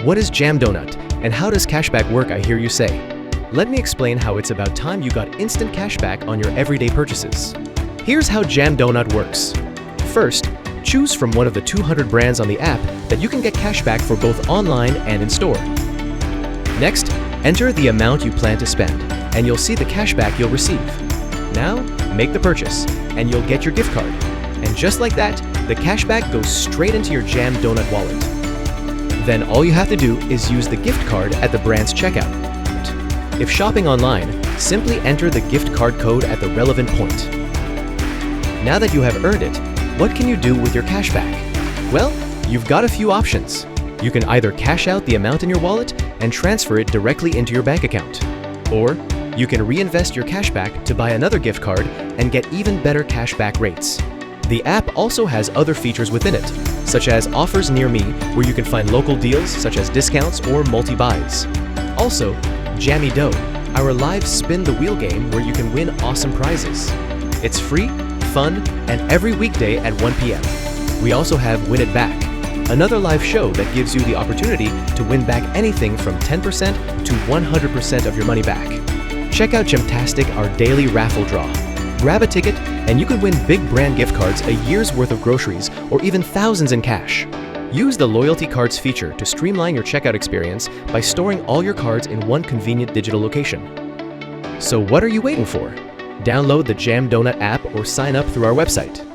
What is JamDoughnut, and how does cashback work, I hear you say? Let me explain how it's about time you got instant cashback on your everyday purchases. Here's how JamDoughnut works. First, choose from one of the 200 brands on the app that you can get cashback for both online and in store. Next, enter the amount you plan to spend, and you'll see the cashback you'll receive. Now, make the purchase, and you'll get your gift card. And just like that, the cashback goes straight into your JamDoughnut wallet. Then all you have to do is use the gift card at the brand's checkout. If shopping online, simply enter the gift card code at the relevant point. Now that you have earned it, what can you do with your cashback? Well, you've got a few options. You can either cash out the amount in your wallet and transfer it directly into your bank account. Or you can reinvest your cashback to buy another gift card and get even better cashback rates. The app also has other features within it, such as offers near me, where you can find local deals such as discounts or multi-buys. Also, Jammy Dough, our live spin the wheel game where you can win awesome prizes. It's free, fun, and every weekday at 1 p.m. We also have Win It Back, another live show that gives you the opportunity to win back anything from 10% to 100% of your money back. Check out JamDoughnut, our daily raffle draw. Grab a ticket and you can win big brand gift cards, a year's worth of groceries, or even thousands in cash. Use the Loyalty Cards feature to streamline your checkout experience by storing all your cards in one convenient digital location. So what are you waiting for? Download the JamDoughnut app or sign up through our website.